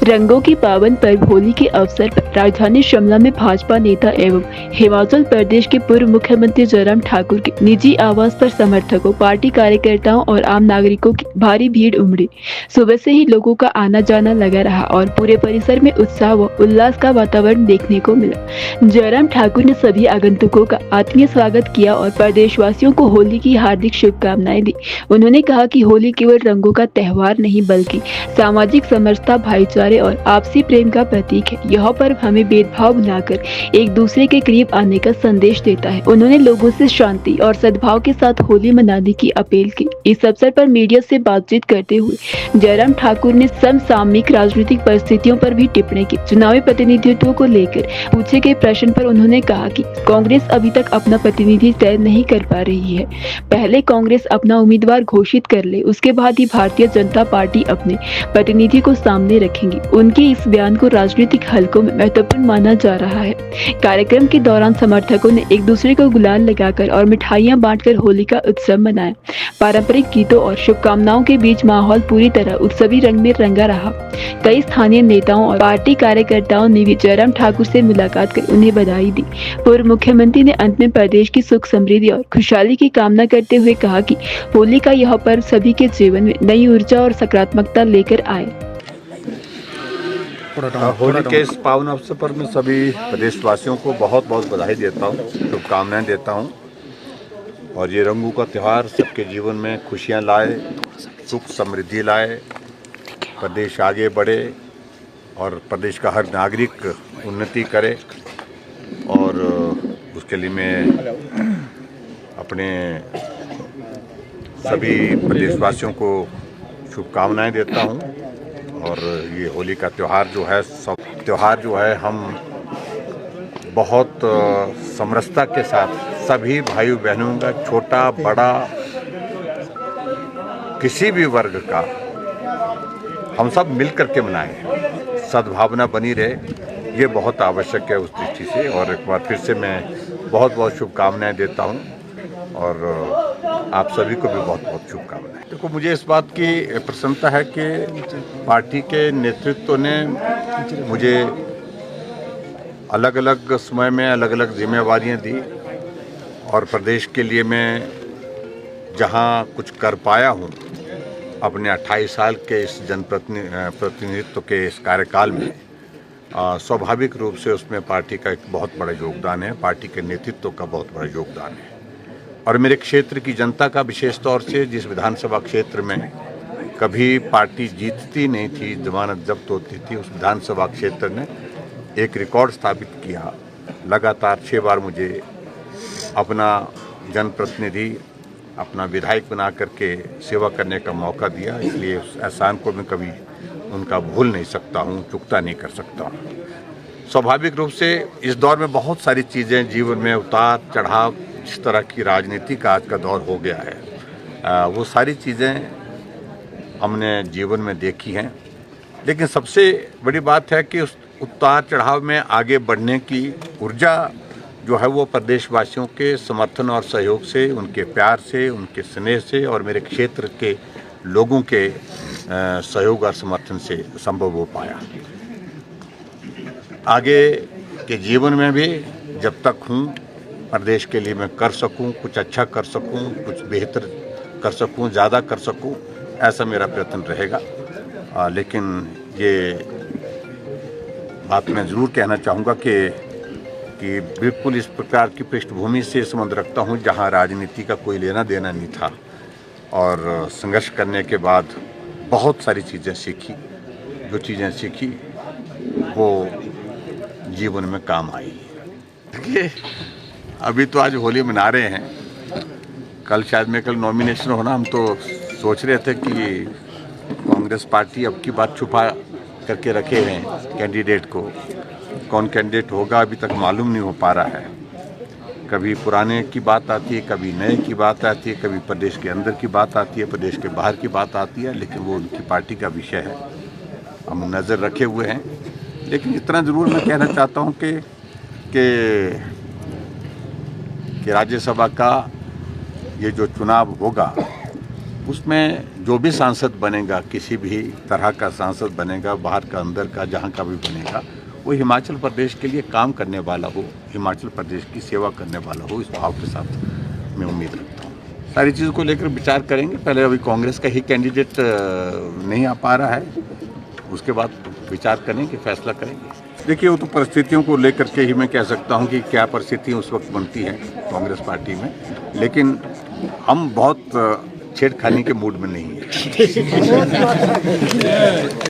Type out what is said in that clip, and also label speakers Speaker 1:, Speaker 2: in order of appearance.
Speaker 1: रंगों की पावन पर्व होली के अवसर पर राजधानी शिमला में भाजपा नेता एवं हिमाचल प्रदेश के पूर्व मुख्यमंत्री जयराम ठाकुर के निजी आवास पर समर्थकों, पार्टी कार्यकर्ताओं और आम नागरिकों की भारी भीड़ उमड़ी। सुबह से ही लोगों का आना जाना लगा रहा और पूरे परिसर में उत्साह व उल्लास का वातावरण देखने को मिला। जयराम ठाकुर ने सभी आगंतुकों का आत्मीय स्वागत किया और प्रदेशवासियों को होली की हार्दिक शुभकामनाएं दी। उन्होंने कहा कि होली केवल रंगों का त्योहार नहीं बल्कि सामाजिक समरसता, भाईचारे और आपसी प्रेम का प्रतीक है। यह पर्व हमें भेदभाव भुलाकर एक दूसरे के करीब आने का संदेश देता है। उन्होंने लोगों से शांति और सद्भाव के साथ होली मनाने की अपील की। इस अवसर पर मीडिया से बातचीत करते हुए जयराम ठाकुर ने समसामयिक राजनीतिक परिस्थितियों पर भी टिप्पणी की। चुनावी प्रतिनिधित्व को लेकर पूछे गए प्रश्न पर उन्होंने कहा कि कांग्रेस अभी तक अपना प्रतिनिधि तय नहीं कर पा रही है। पहले कांग्रेस अपना उम्मीदवार घोषित कर ले, उसके बाद ही भारतीय जनता पार्टी अपने प्रतिनिधि को सामने रखेंगी। उनके इस बयान को राजनीतिक हलकों में महत्वपूर्ण माना जा रहा है। कार्यक्रम के दौरान समर्थकों ने एक दूसरे को गुलाल लगाकर और मिठाइयां बांटकर होली का उत्सव मनाया। पारंपरिक गीतों और शुभकामनाओं के बीच माहौल पूरी तरह उत्सवी रंग में रंगा रहा। कई स्थानीय नेताओं और पार्टी कार्यकर्ताओं ने भी जयराम ठाकुर से मुलाकात कर उन्हें बधाई दी। पूर्व मुख्यमंत्री ने अंत में प्रदेश की सुख, समृद्धि और खुशहाली की कामना करते हुए कहा कि होली का यह पर्व सभी के जीवन में नई ऊर्जा और सकारात्मकता लेकर आए।
Speaker 2: होली के इस पावन अवसर पर मैं सभी प्रदेशवासियों को बहुत बहुत बधाई देता हूँ, शुभकामनाएं देता हूँ। और ये रंगों का त्यौहार सबके जीवन में खुशियाँ लाए, सुख समृद्धि लाए, प्रदेश आगे बढ़े और प्रदेश का हर नागरिक उन्नति करे। और उसके लिए मैं अपने सभी प्रदेशवासियों को शुभकामनाएं देता हूँ। और ये होली का त्यौहार जो है हम बहुत समरसता के साथ सभी भाई बहनों का, छोटा बड़ा किसी भी वर्ग का, हम सब मिल करके मनाएं। सद्भावना बनी रहे, ये बहुत आवश्यक है उस दृष्टि से। और एक बार फिर से मैं बहुत बहुत शुभकामनाएं देता हूँ और आप सभी को भी बहुत बहुत शुभकामनाएं। देखो, मुझे इस बात की प्रसन्नता है कि पार्टी के नेतृत्व ने मुझे अलग अलग समय में अलग अलग जिम्मेवारियां दी और प्रदेश के लिए मैं जहां कुछ कर पाया हूं अपने 28 साल के इस जनप्रतिनिधित्व के इस कार्यकाल में, स्वाभाविक रूप से उसमें पार्टी का एक बहुत बड़ा योगदान है, पार्टी के नेतृत्व का बहुत बड़ा योगदान है। और मेरे क्षेत्र की जनता का, विशेष तौर से जिस विधानसभा क्षेत्र में कभी पार्टी जीतती नहीं थी, जमानत जब्त होती थी, उस विधानसभा क्षेत्र ने एक रिकॉर्ड स्थापित किया। लगातार 6 बार मुझे अपना जनप्रतिनिधि, अपना विधायक बना करके सेवा करने का मौका दिया। इसलिए उस एहसान को मैं कभी उनका भूल नहीं सकता हूँ, चुकता नहीं कर सकता हूँ। स्वाभाविक रूप से इस दौर में बहुत सारी चीज़ें जीवन में उतार चढ़ाव, जिस तरह की राजनीति का आज का दौर हो गया है, वो सारी चीज़ें हमने जीवन में देखी हैं। लेकिन सबसे बड़ी बात है कि उस उतार चढ़ाव में आगे बढ़ने की ऊर्जा जो है वो प्रदेशवासियों के समर्थन और सहयोग से, उनके प्यार से, उनके स्नेह से और मेरे क्षेत्र के लोगों के सहयोग और समर्थन से संभव हो पाया। आगे के जीवन में भी जब तक हूँ, प्रदेश के लिए मैं कर सकूँ, कुछ अच्छा कर सकूँ, कुछ बेहतर कर सकूँ, ज़्यादा कर सकूँ, ऐसा मेरा प्रयत्न रहेगा। लेकिन ये बात मैं ज़रूर कहना चाहूँगा कि बिल्कुल इस प्रकार की पृष्ठभूमि से संबंध रखता हूँ जहाँ राजनीति का कोई लेना देना नहीं था। और संघर्ष करने के बाद बहुत सारी चीज़ें सीखी। जो चीज़ें सीखी वो जीवन में काम आई। देखिए, अभी तो आज होली मना रहे हैं, कल शायद में कल नॉमिनेशन होना। हम तो सोच रहे थे कि कांग्रेस पार्टी अब की बात छुपा करके रखे हैं कैंडिडेट को। कौन कैंडिडेट होगा अभी तक मालूम नहीं हो पा रहा है। कभी पुराने की बात आती है, कभी नए की बात आती है, कभी प्रदेश के अंदर की बात आती है, प्रदेश के बाहर की बात आती है। लेकिन वो उनकी पार्टी का विषय है, हम नज़र रखे हुए हैं। लेकिन इतना ज़रूर मैं कहना चाहता हूँ कि राज्यसभा का ये जो चुनाव होगा उसमें जो भी सांसद बनेगा, किसी भी तरह का सांसद बनेगा, बाहर का अंदर का जहाँ का भी बनेगा, वो हिमाचल प्रदेश के लिए काम करने वाला हो, हिमाचल प्रदेश की सेवा करने वाला हो, इस भाव के साथ मैं उम्मीद रखता हूँ। सारी चीज़ों को लेकर विचार करेंगे। पहले अभी कांग्रेस का ही कैंडिडेट नहीं आ पा रहा है, उसके बाद विचार करेंगे, फैसला करेंगे। देखिए, वो तो परिस्थितियों को लेकर के ही मैं कह सकता हूँ कि क्या परिस्थितियाँ उस वक्त बनती हैं कांग्रेस पार्टी में, लेकिन हम बहुत छेड़खानी के मूड में नहीं हैं।